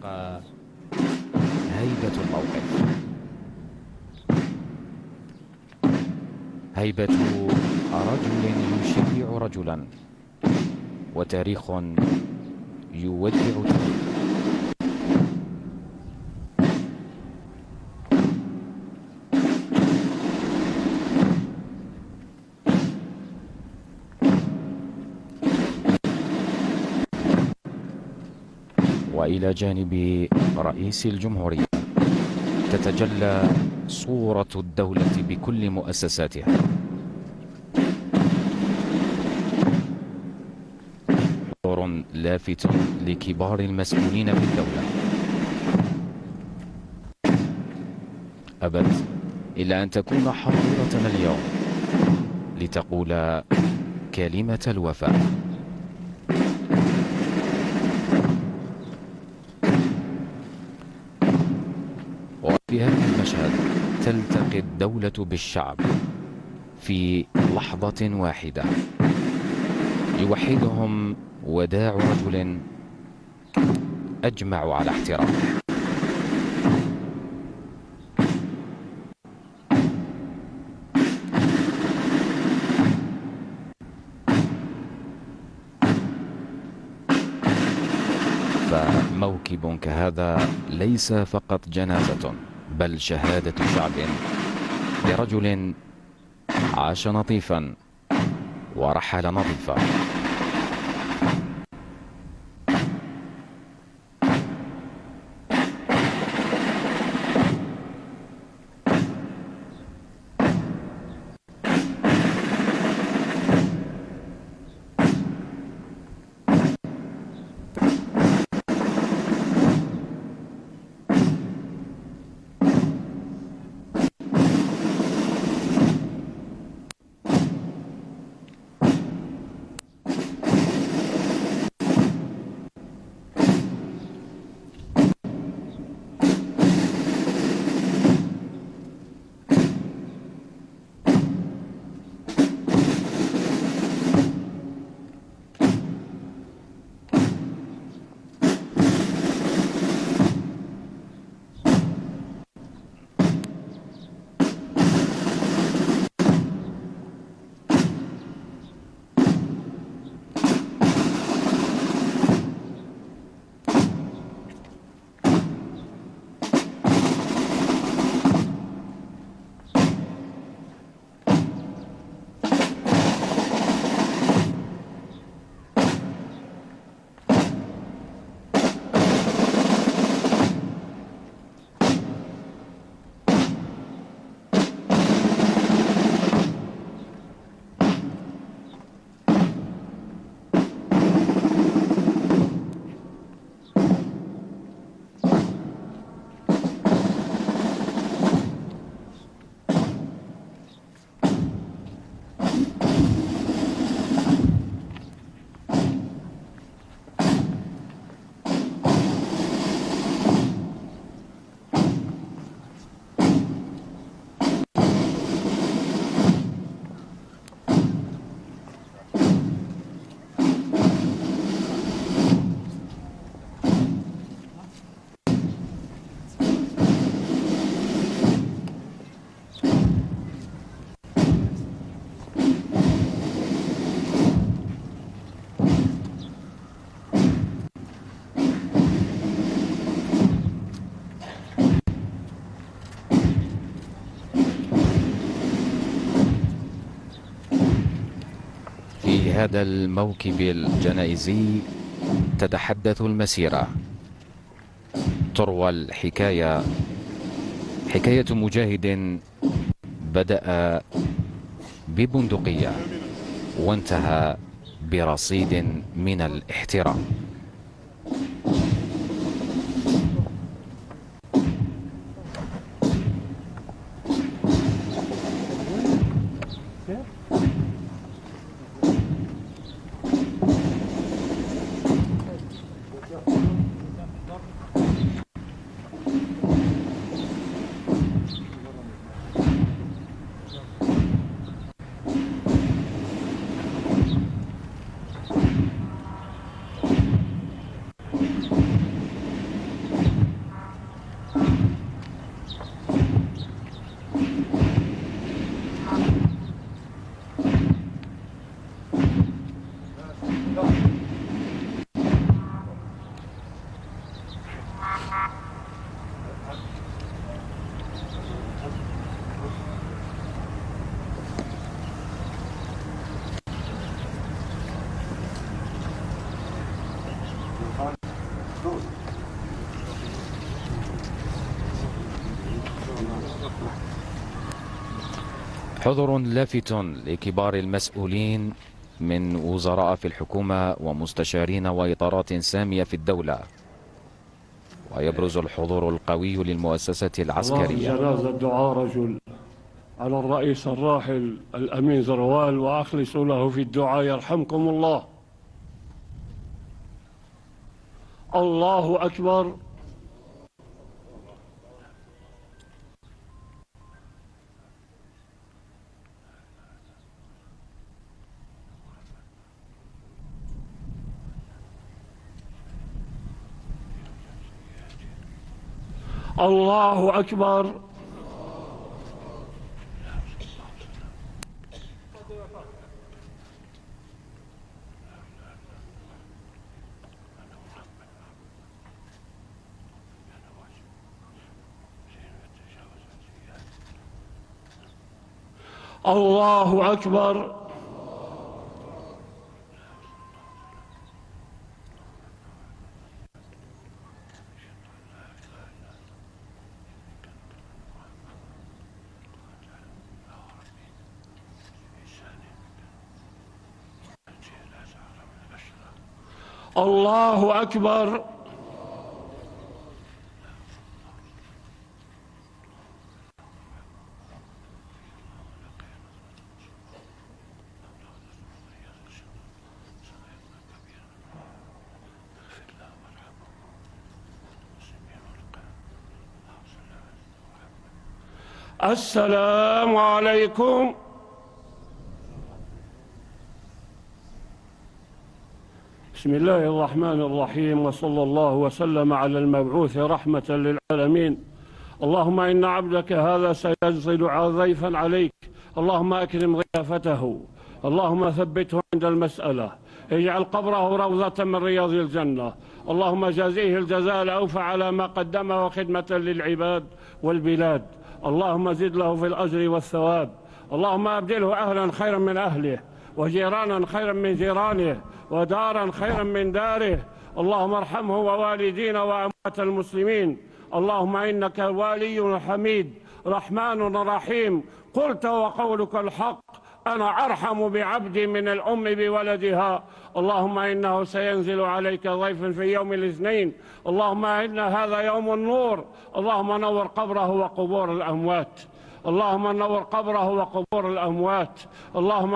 تبقى هيبة الموقف، هيبة رجل يشيع رجلا، وتاريخ يودع تاريخ. وإلى جانب رئيس الجمهورية تتجلى صورة الدولة بكل مؤسساتها. دور لافت لكبار المسؤولين في الدولة أبت إلا أن تكون حاضرة اليوم لتقول كلمة الوفاء. وفي هذا المشهد تلتقي الدولة بالشعب في لحظة واحدة، يوحدهم وداع رجل أجمع على احترامه. فموكب كهذا ليس فقط جنازة، بل شهادة شعب لرجل عاش نظيفا ورحل نظيفا. في هذا الموكب الجنائزي تتحدث المسيرة، تروى الحكاية، حكاية مجاهد بدأ ببندقية وانتهى برصيد من الاحترام. حضور لافت لكبار المسؤولين من وزراء في الحكومة ومستشارين وإطارات سامية في الدولة، ويبرز الحضور القوي للمؤسسة العسكرية. جنازة دعاء رجل على الرئيس الراحل الأمين زروال، وأخلصوا له في الدعاء يرحمكم الله. الله أكبر. الله أكبر. الله أكبر. الله أكبر. السلام عليكم. بسم الله الرحمن الرحيم، وصلى الله وسلم على المبعوث رحمة للعالمين. اللهم إن عبدك هذا سينزل ضيفا عليك، اللهم أكرم ضيافته، اللهم ثبته عند المسألة، اجعل قبره روضة من رياض الجنة، اللهم جازيه الجزاء الأوفى على ما قدم وخدمة للعباد والبلاد، اللهم زد له في الأجر والثواب، اللهم أبدله أهلا خيرا من أهله، وجيرانا خيرا من جيرانه، ودارا خيرا من داره. اللهم ارحمه ووالدينا وأموات المسلمين. اللهم إنك والي حميد رحمن رحيم، قلت وقولك الحق، أنا أرحم بعبدي من الأم بولدها. اللهم إنه سينزل عليك ضيف في يوم الاثنين، اللهم إن هذا يوم النور، اللهم نور قبره وقبور الأموات، اللهم نور قبره وقبور الأموات، اللهم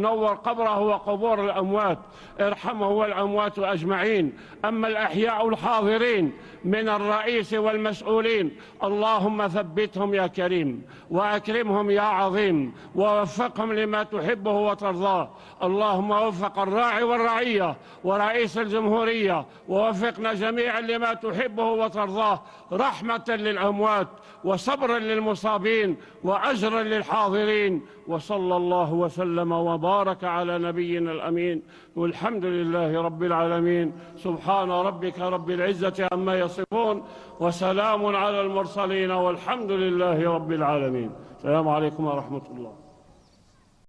نور قبره وقبور الأموات، ارحمه والأموات أجمعين. أما الأحياء الحاضرين من الرئيس والمسؤولين، اللهم ثبتهم يا كريم، وأكرمهم يا عظيم، ووفقهم لما تحبه وترضاه. اللهم وفق الراعي والرعية ورئيس الجمهورية، ووفقنا جميعا لما تحبه وترضاه، رحمة للأموات وصبرا للمصابين وأجرا للحاضرين. وصلى الله وسلم وبارك على نبينا الأمين، والحمد لله رب العالمين. سبحان ربك رب العزة عما يصفون، وسلام على المرسلين، والحمد لله رب العالمين. السلام عليكم ورحمة الله.